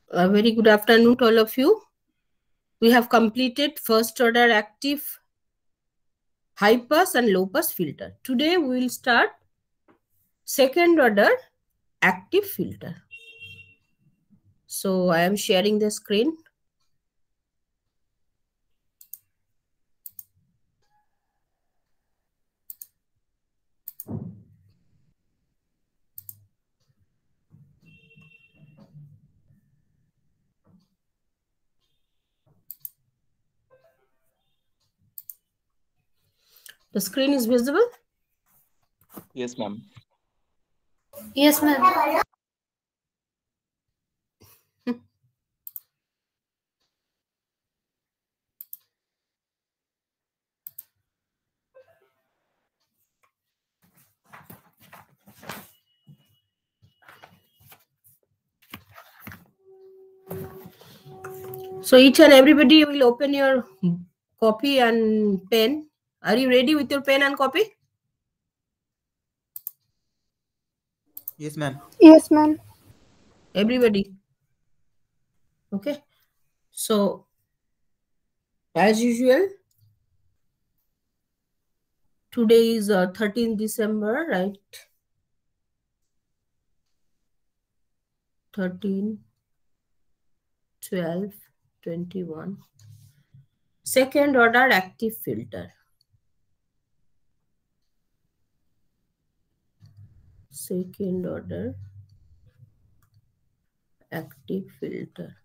A very good afternoon to all of you. We have completed first order active high pass and low pass filter. Today we will start second order active filter. So I am sharing the screen. The screen is visible? Yes, ma'am. Yes, ma'am. So each and everybody will open your copy and pen. Are you ready with your pen and copy? Yes, ma'am. Yes, ma'am. Everybody. Okay. So as usual, today is 13th December, right? 13, 12, 21. Second order active filter. Second order active filter.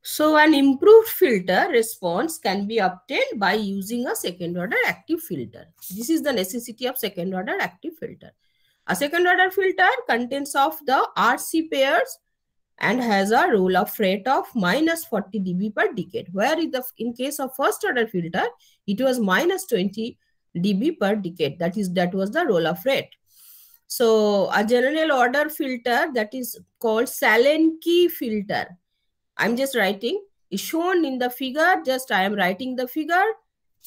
So an improved filter response can be obtained by using a second order active filter. This is the necessity of second order active filter. A second order filter contains of the RC pairs and has a roll off rate of minus 40 dB per decade, where in case of first order filter, it was minus 20 dB per decade. That was the roll off rate. So a general order filter that is called Salenki filter. I'm just writing, is shown in the figure. Just I am writing the figure.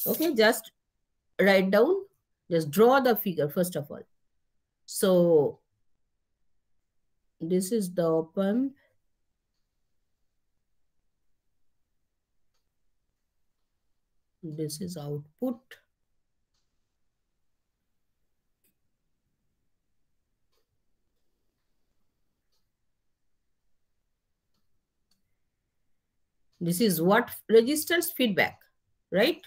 Okay, just write down, just draw the figure first of all. So this is the open. This is output. This is what resistance feedback, right?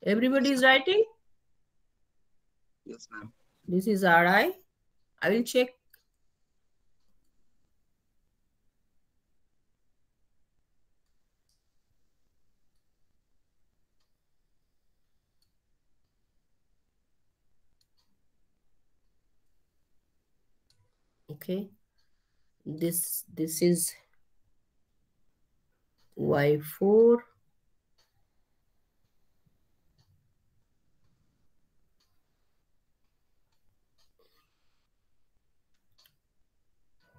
Everybody is writing? Yes, ma'am. This is RI. I will check. Okay. This is Y4.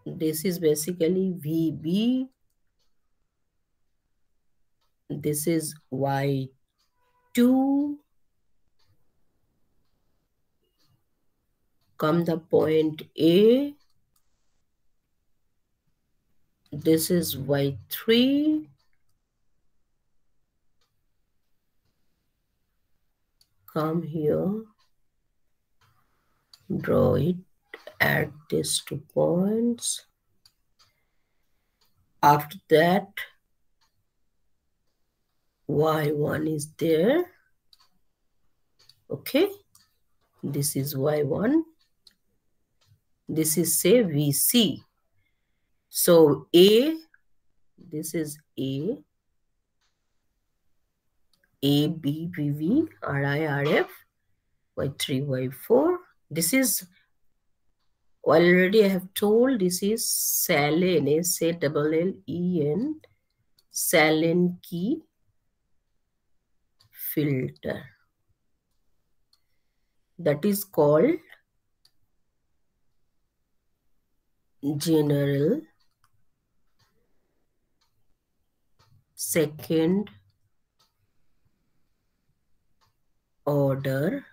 This is basically VB. This is Y2. Come the point A. This is Y3. Come here. Draw it. Add these 2 points. After that, Y1 is there. Okay. This is Y1. This is say VC. So A, this is A, B, VV, RI, RF, Y3, Y4. This is already I have told this is Salen, S-A-L-L-E-N, Salenki filter. That is called general second order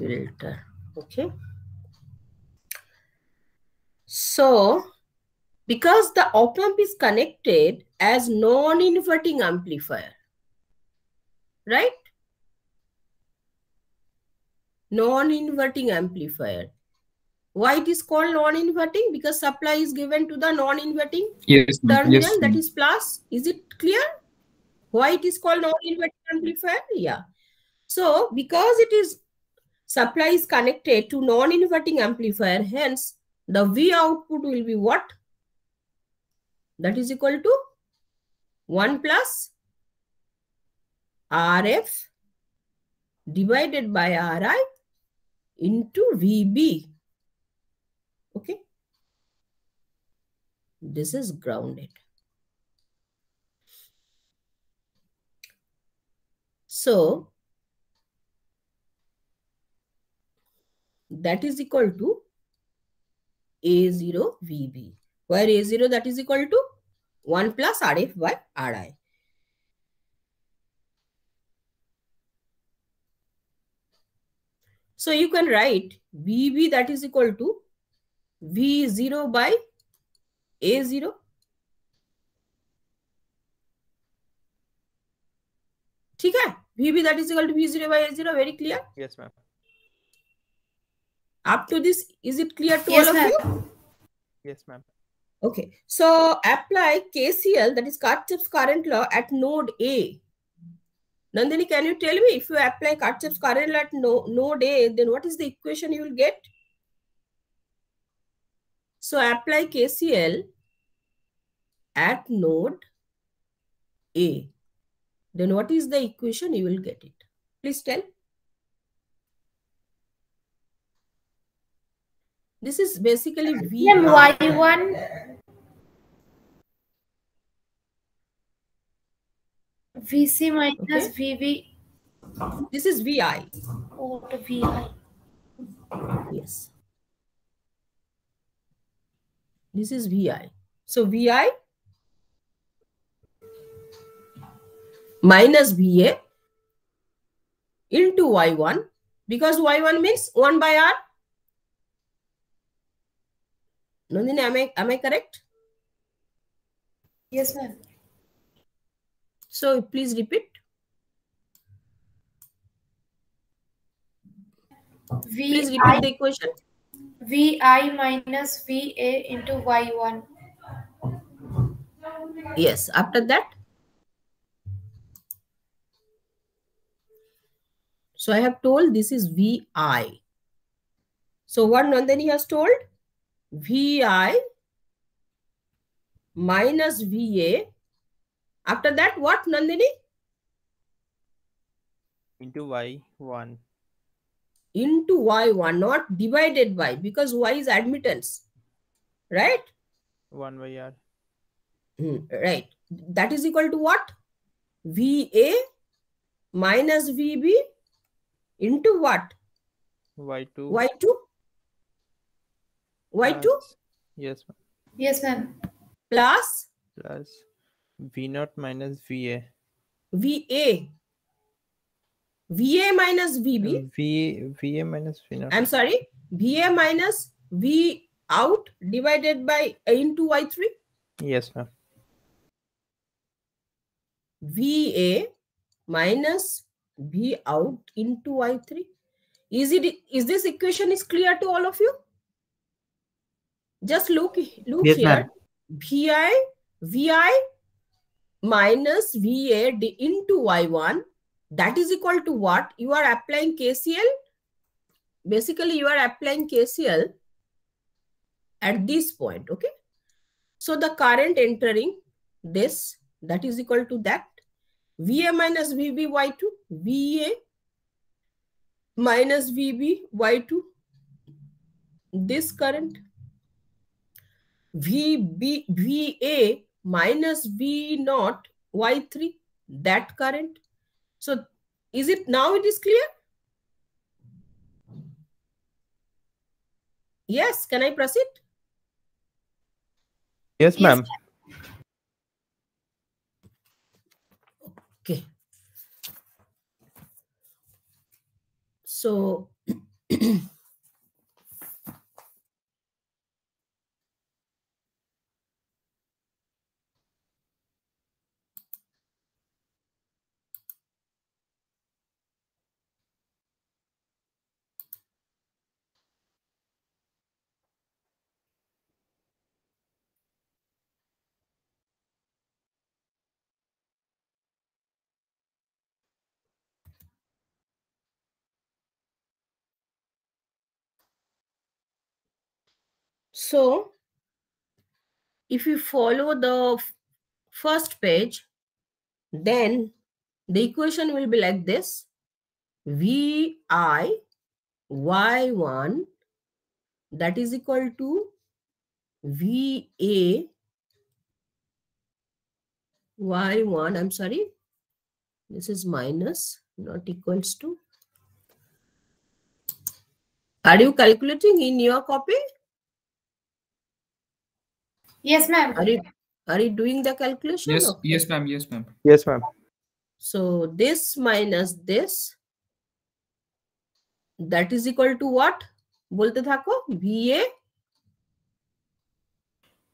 filter. Okay. So, because the op-amp is connected as non-inverting amplifier, right? Non-inverting amplifier. Why it is called non-inverting? Because supply is given to the non-inverting terminal, that is plus. Is it clear? Why it is called non-inverting amplifier? Yeah. So, because it is supply is connected to non-inverting amplifier, hence the V output will be what? That is equal to 1 plus RF divided by RI into VB. Okay. This is grounded. So, that is equal to A0 VB, where A0 that is equal to 1 plus RF by RI. So you can write VB that is equal to V0 by A0. ठीक है? VB that is equal to V0 by A0. Very clear? Yes, ma'am. Up to this, is it clear to all of you? Yes, ma'am. Okay. So apply KCL, that is Kirchhoff's current law, at node A. Nandini, can you tell me, if you apply Kirchhoff's current law at node A, then what is the equation you will get? So apply KCL at node A. Then what is the equation you will get it? Please tell. This is basically V. Y1 VC minus VB. This is VI. Oh, to VI. Yes. This is VI. So VI minus VA into Y1, because Y1 means 1 by R. Nandini, am I correct? Yes, ma'am. So please repeat. Please repeat the equation. VI minus VA into Y1. Yes. After that. So I have told this is VI. So what Nandini has told? VI minus VA. After that, what Nandini? Into Y1. Into Y1, not divided by, because Y is admittance. Right? 1 by R. Right. That is equal to what? VA minus VB into what? Y2. Y2? Y2? Yes, ma'am. Yes, ma'am. Plus V0 minus VA. VA. VA minus VB. VA minus V0. I'm sorry. VA minus V out divided by into Y3. Yes, ma'am. VA minus V out into Y3. Is this equation is clear to all of you? Just look Yes, here. VI minus VA into Y1, that is equal to what? You are applying KCL. Basically, you are applying KCL at this point. Okay. So the current entering this, that is equal to that. VA minus VB Y2. VA minus VB Y2. This current. VA minus V0 Y3. That current. So is it now it is clear? Yes. Can I proceed? Yes, ma'am. Okay. So So if you follow the first page, then the equation will be like this: Vi y1 that is equal to Va y1, I'm sorry, this is minus, not equals to. Are you calculating in your copy? Yes, ma'am. Are you doing the calculation? Yes, Okay. yes, ma'am. Yes, ma'am. Yes, ma'am. So this minus this, that is equal to what? बोलते थाको VA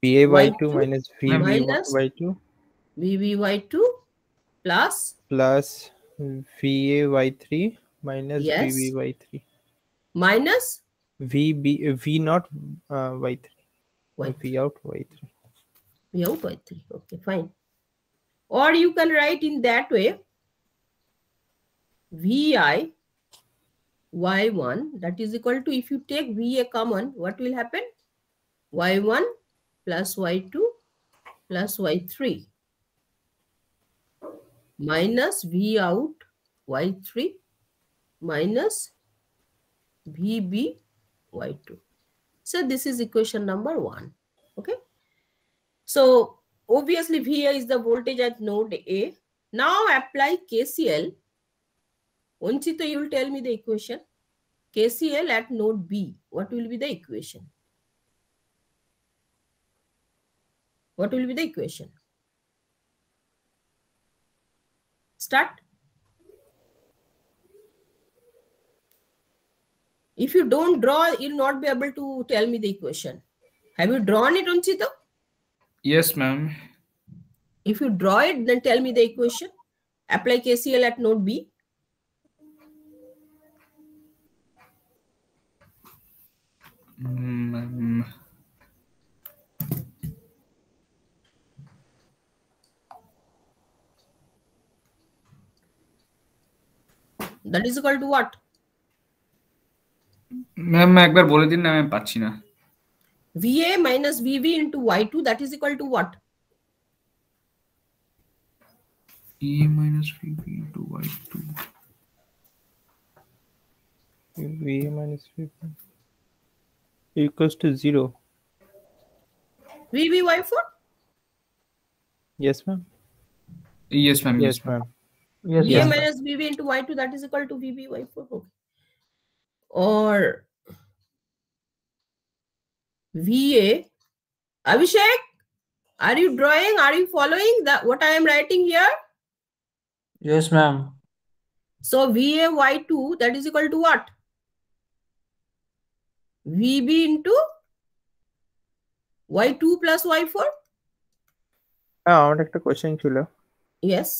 VA y2 y2 minus VB minus y2 VB y2 plus plus VA y3 minus Yes. VB y3 minus VB V not y3 y3. V out y3. V out y3. Okay, fine. Or you can write in that way: Vi y1 that is equal to, if you take VA common, what will happen? Y1 plus y2 plus y3 minus V out y3 minus VB y2. So this is equation number 1. Okay. So obviously VA is the voltage at node A. Now apply KCL. Onchito, you will tell me the equation. KCL at node B. What will be the equation? What will be the equation? Start. If you don't draw, you'll not be able to tell me the equation. Have you drawn it, Onchito? Yes, ma'am. If you draw it, then tell me the equation. Apply KCL at node B. That is equal to what? Ma'am একবার বলে দিন না, আমি পাচ্ছি না। VA minus VB into Y2, that is equal to what? E minus VB into Y2. VA minus VB equals to 0. VB Y4? Yes, ma'am. Yes, ma'am. Yes, ma'am. Yes, VA ma'am. minus VB into Y2, that is equal to VB Y4. Okay. Or VA. Abhishek, are you drawing? Are you following that what I am writing here? Yes, ma'am. So VA Y2, that is equal to what? VB into Y2 plus Y4? আমার একটা question ছিল Yes.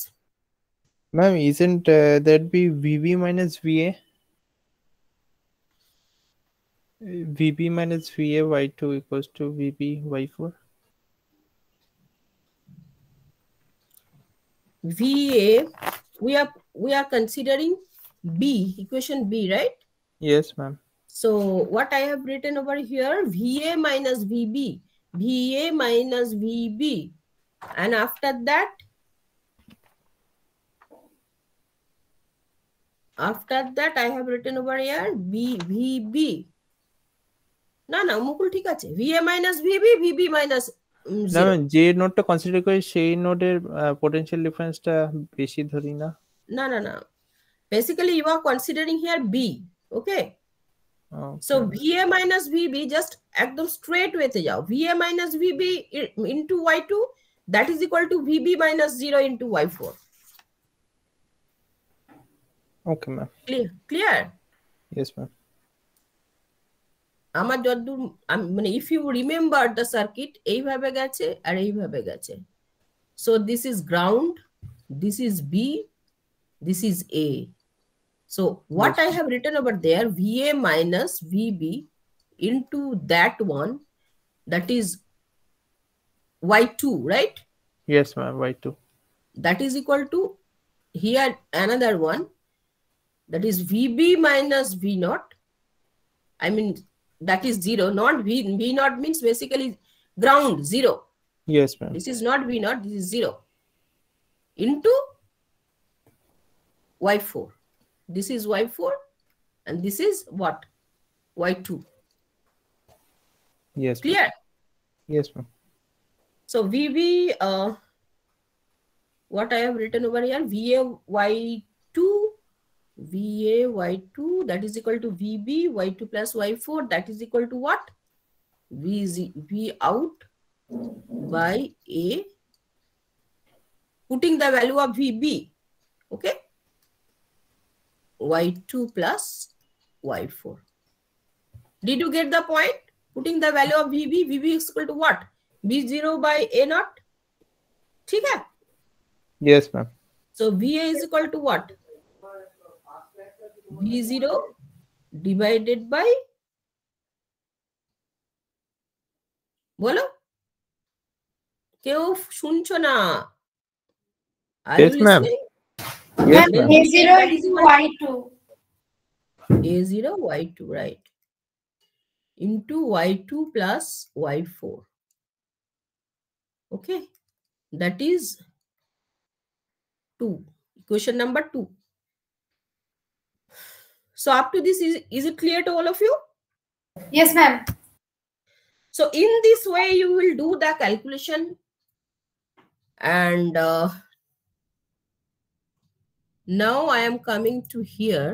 ma'am, isn't that be VB minus VA? VB minus VA y2 equals to VB y4. VA, we are considering B, equation B, right? Yes, ma'am. So what I have written over here, VA minus VB, VA minus VB, and after that I have written over here VB. না মুকুল ঠিক আছে, VA minus VB, VB minus না 0. Ma'am, যে নোডটা consider করি সেই নোডের potential ডিফারেন্সটা বেশি ধরি না। না basically you are considering here B. Okay. So VA minus VB, just ekdom straight way te jao. VA minus VB into Y2, that is equal to VB minus 0 into Y4. Okay, ma'am. Clear? Yes, ma'am. আমার যতদূর মানে if you remember the circuit এইভাবে গেছে আর এইভাবে গেছে, so this is ground, this is B, this is A. So what Yes. I have written over there, VA minus VB into that one, that is Y2, right? Yes, ma'am. Y2. That is equal to here another one, that is VB minus V naught. I mean, that is 0, not V naught means basically ground, 0. Yes, ma'am. This is not V naught, this is 0. Into Y4. This is Y4 and this is what? Y2. Yes. Ma'am. Clear? Yes, ma'am. So VB, what I have written over here, VA Y2, VA Y2, that is equal to VB Y2 plus Y4, that is equal to what? V out by A, putting the value of VB, okay? Y2 plus Y4. Did you get the point? Putting the value of VB, VB is equal to what? B0 by A naught. ठीक है? Yes, ma'am. So VA is equal to what? V0 divided by, বলো কেউ শুনছো না? Are Yes, you ma'am. listening? Yes, Then ma'am. A0 that is into equal Y2. A0 Y2, right? Into Y2 plus Y4. Okay, that is 2. Equation number 2. So up to this, is it clear to all of you? Yes, ma'am. So in this way, you will do the calculation, and now I am coming to here.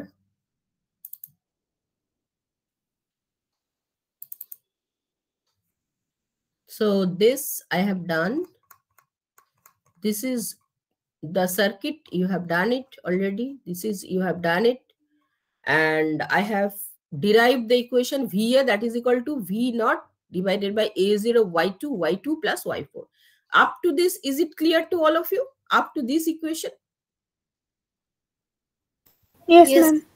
So this I have done. This is the circuit, you have done it already. This is, you have done it. And I have derived the equation VA, that is equal to V naught divided by A0 Y2, Y2 plus Y4. Up to this, is it clear to all of you? Up to this equation? Yes, Yes. ma'am.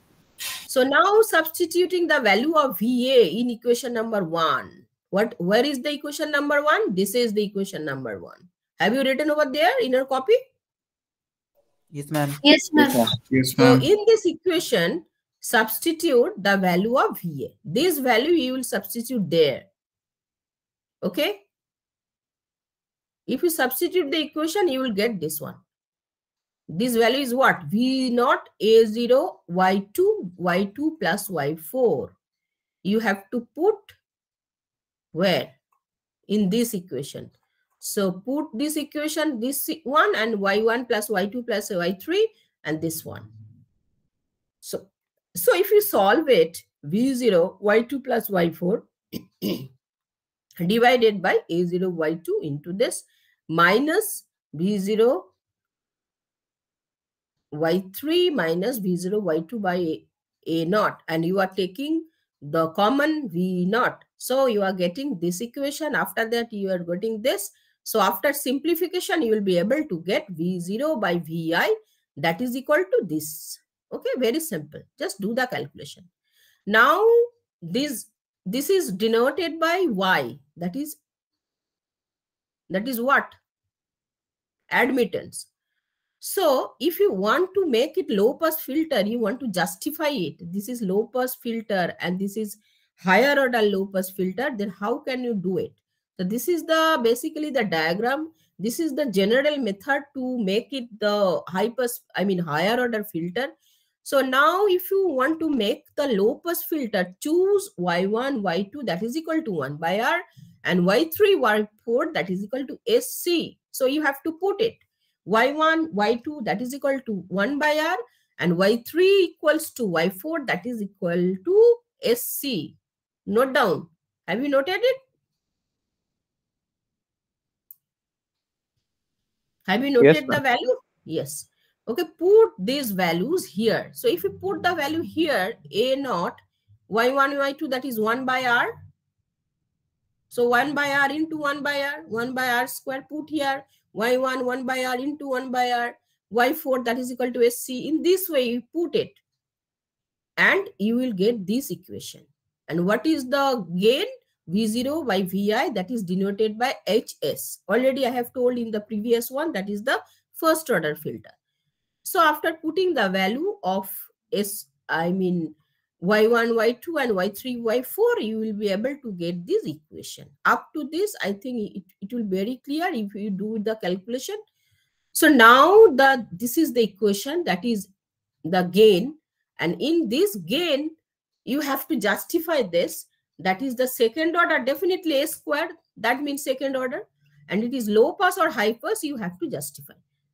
So now substituting the value of VA in equation number 1. Where is the equation number 1? This is the equation number 1. Have you written over there in your copy? Yes, ma'am. Yes, ma'am. Yes, So ma'am. in this equation, substitute the value of VA. This value you will substitute there. Okay? If you substitute the equation, you will get this one. This value is what? V naught A0 Y2, Y2 plus Y4. You have to put where? In this equation. So put this equation, this one, and Y1 plus Y2 plus Y3, and this one. So if you solve it, V0 Y2 plus Y4 divided by A0 Y2 into this minus V0 Y3 minus V0 Y2 by A naught, and you are taking the common V naught. So you are getting this equation. After that, you are getting this. So after simplification, you will be able to get V0 by Vi, that is equal to this. Okay, very simple. Just do the calculation. Now this is denoted by Y. That is what? Admittance. So if you want to make it low pass filter, you want to justify it. This is low pass filter and this is higher order low pass filter. Then how can you do it? So this is the basically the diagram. This is the general method to make it the higher order filter. So now if you want to make the low pass filter, choose Y1, Y2 that is equal to 1 by R and Y3, Y4 that is equal to SC. So you have to put it. Y1, Y2 that is equal to 1 by R and Y3 equals to Y4 that is equal to SC. Note down. Have you noted it? Have you noted Yes, the value? Yes. Okay, put these values here. So if you put the value here, A naught y1, y2, that is 1 by r. So 1 by r into 1 by r, 1 by r square put here, y1, 1 by r into 1 by r, y4 that is equal to sc. In this way you put it and you will get this equation. And what is the gain? V0 by Vi, that is denoted by Hs. Already I have told in the previous one, that is the first order filter. So after putting the value of y1, y2 and y3, y4, you will be able to get this equation. Up to this, I think it will be very clear if you do the calculation. So now this is the equation, that is the gain. And in this gain, you have to justify this. That is the second order, definitely a squared. That means second order. And it is low pass or high pass, you have to justify.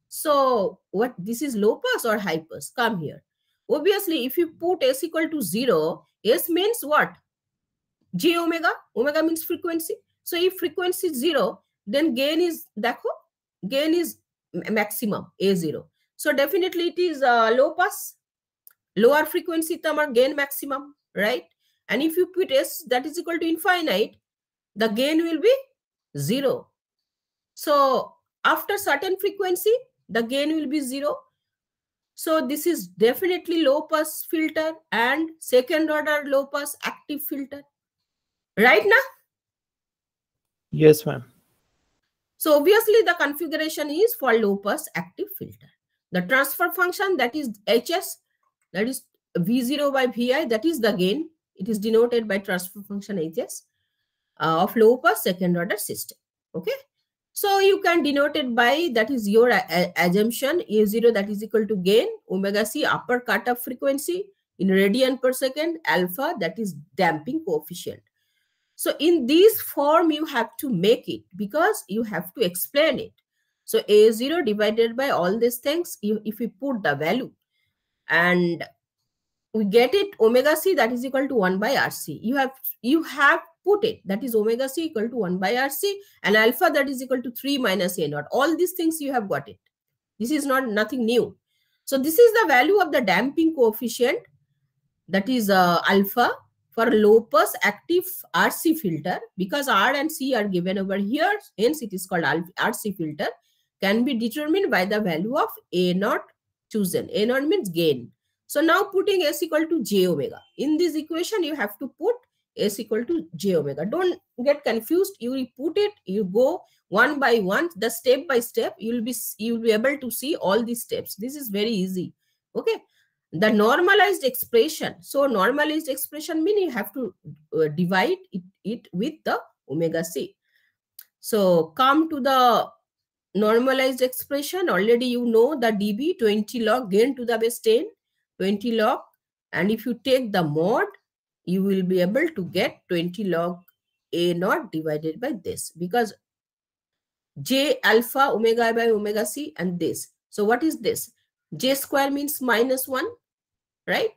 So what this is, low pass or high pass? Come here. Obviously, if you put s equal to 0, s means what? J omega. Omega means frequency. So if frequency is 0, then gain is, gain is maximum, A0. So definitely it is low pass. Lower frequency tamar gain maximum, right? And if you put s that is equal to infinite, the gain will be 0. So after certain frequency, the gain will be 0. So this is definitely low pass filter and second order low pass active filter. Right now? Yes, ma'am. So obviously the configuration is for low pass active filter. The transfer function, that is Hs, that is V0 by Vi, that is the gain. It is denoted by transfer function Hs of low pass second order system. Okay. So you can denote it by, that is your assumption, A0 that is equal to gain, omega c upper cutoff frequency in radian per second, alpha that is damping coefficient. So in this form you have to make it, because you have to explain it. So A0 divided by all these things, if we put the value and we get it, omega c that is equal to 1 by RC. You have put it, that is omega c equal to 1 by RC, and alpha that is equal to 3 minus A naught. All these things you have got it. This is nothing new. So this is the value of the damping coefficient, that is alpha, for low pass active RC filter, because R and C are given over here, hence it is called RC filter, can be determined by the value of A naught chosen. A naught means gain. So now putting s equal to j omega. In this equation, you have to put s equal to j omega. Don't get confused. You will put it, you go one by one, the step by step, you will be able to see all these steps. This is very easy. Okay. The normalized expression. So normalized expression means you have to divide it with the omega c. So come to the normalized expression. Already you know the dB, 20 log gain to the base 10, 20 log. And if you take the mod, you will be able to get 20 log A naught divided by this, because J alpha omega by omega c and this. So what is this? J square means minus 1, right?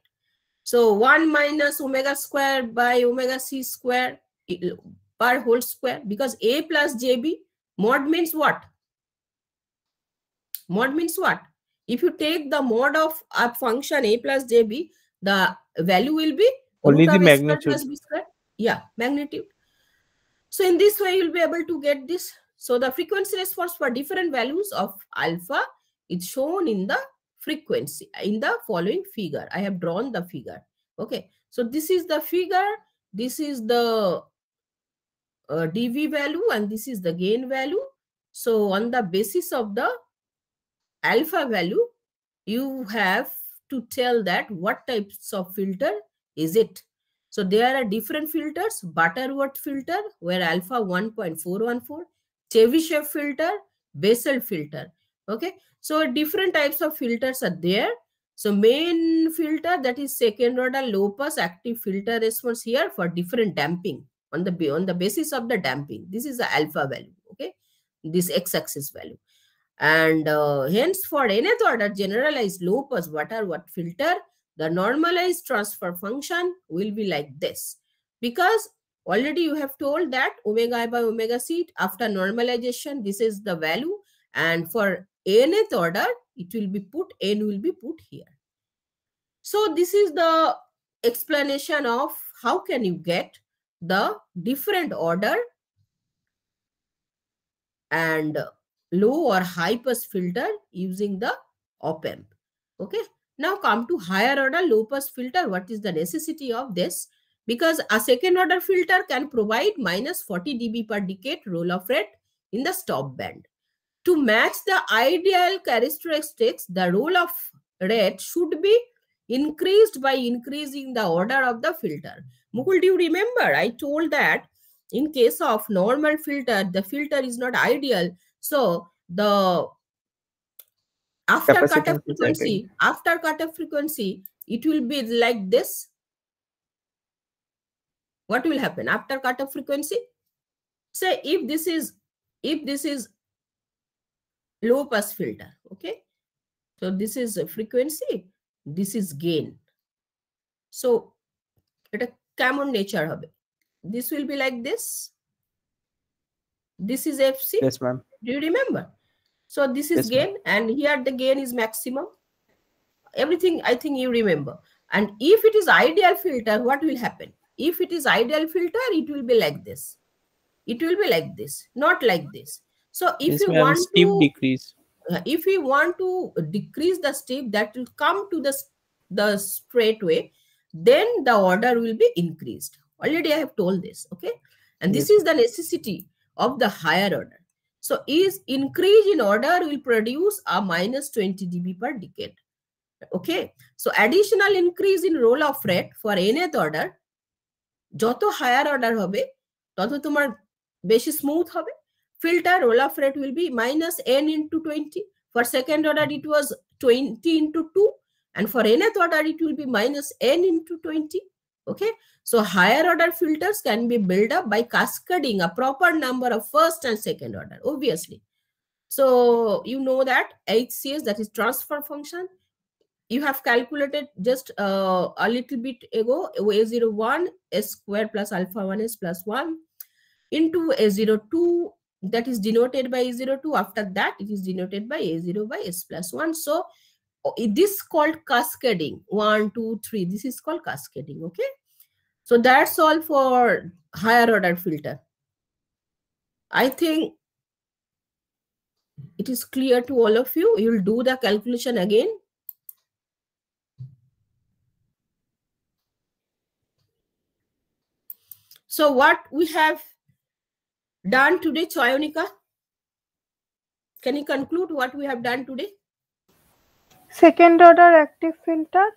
So 1 minus omega square by omega c square per whole square, because A plus JB, mod means what? Mod means what? If you take the mod of a function A plus JB, the value will be only the magnitude. magnitude. Yeah, magnitude. So in this way, you'll be able to get this. So the frequency response for different values of alpha is shown in the frequency in the following figure. I have drawn the figure. Okay. So this is the figure. This is the dV value and this is the gain value. So on the basis of the alpha value, you have to tell that what types of filter is it. So there are different filters: Butterworth filter, where alpha 1.414, Chebyshev filter, Bessel filter. Okay, so different types of filters are there. So main filter, that is second order low pass active filter response here for different damping on the basis of the damping. This is the alpha value. Okay, this x-axis value. And hence for nth order generalized low pass Butterworth filter, the normalized transfer function will be like this, because already you have told that omega by omega c after normalization, this is the value, and for nth order it will be put, n will be put here. So this is the explanation of how can you get the different order and low or high pass filter using the op-amp. Okay, now come to higher order low pass filter. What is the necessity of this? Because a second order filter can provide minus 40 dB per decade roll-off rate in the stop band. To match the ideal characteristics, the roll-off rate should be increased by increasing the order of the filter. Mukul, do you remember? I told that in case of normal filter, the filter is not ideal. So the after cutoff frequency, it will be like this. What will happen after cutoff frequency? Say if this is low pass filter, okay? So this is a frequency, this is gain. So এটা কেমন nature হবে? This will be like this. This is FC. Yes, ma'am. Do you remember? So this is gain, and here the gain is maximum. Everything I think you remember. And if it is ideal filter, what will happen? If it is ideal filter, it will be like this. It will be like this, not like this. So if you want steep to decrease, if we want to decrease the steep, that will come to the straight way, then the order will be increased. Already I have told this, okay? And this is the necessity of the higher order. So is increase in order will produce a minus 20 dB per decade. Okay, so additional increase in roll-off rate for nth order, joto higher order hobe, toto tomar beshi smooth hobe. Filter roll-off rate will be minus n into 20. For second order, it was 20 into 2. And for nth order, it will be minus n into 20. Okay, so higher order filters can be built up by cascading a proper number of first and second order, obviously. So you know that HCS, that is transfer function, you have calculated just a little bit ago, A01 S square plus alpha 1 S plus 1 into A02, that is denoted by A02. After that, it is denoted by A0 by S plus 1. So this is called cascading. 1, 2, 3. This is called cascading. Okay. So that's all for higher order filter. I think it is clear to all of you. You will do the calculation again. So what we have done today, Chayonika? Can you conclude what we have done today? Second order active filter.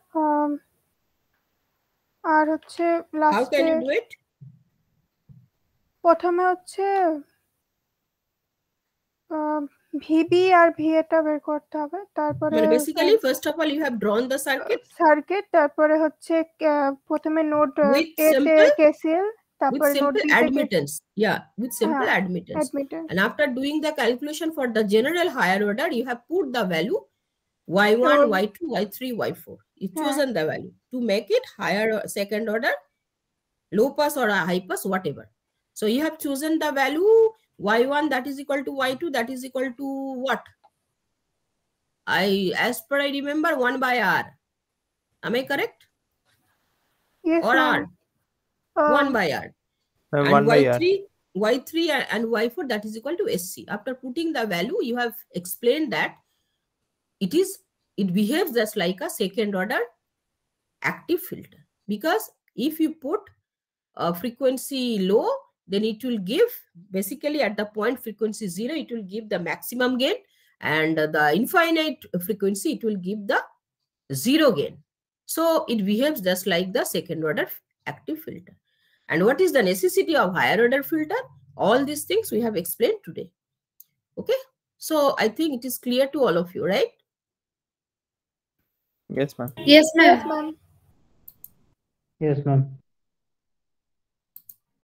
আর হচ্ছে How can you do it? প্রথমে হচ্ছে VB আর ভিএটা বের করতে হবে, তারপরে basically first of all you have drawn the circuit, তারপরে হচ্ছে প্রথমে নোড with এ তে simple কেসিএল, তারপরে নোড বি তে admittance. Yeah, with simple admittance. And after doing the calculation for the general higher order, you have put the value y1, y2, y3, y4. You've chosen the value to make it higher second order, low pass or a high pass, whatever. So you have chosen the value y1 that is equal to y2 that is equal to what? As per I remember 1 by r. Am I correct? Yes, or r? 1 by r. And 1 by r. Y3 and y4 that is equal to SC. After putting the value, you have explained that it behaves just like a second order active filter, because if you put a frequency low, then it will give, basically at the point frequency 0, it will give the maximum gain, and the infinite frequency, it will give the 0 gain. So it behaves just like the second order active filter. And what is the necessity of higher order filter? All these things we have explained today. Okay, so I think it is clear to all of you, right? Yes, ma'am. Yes, ma'am. Yes, ma'am.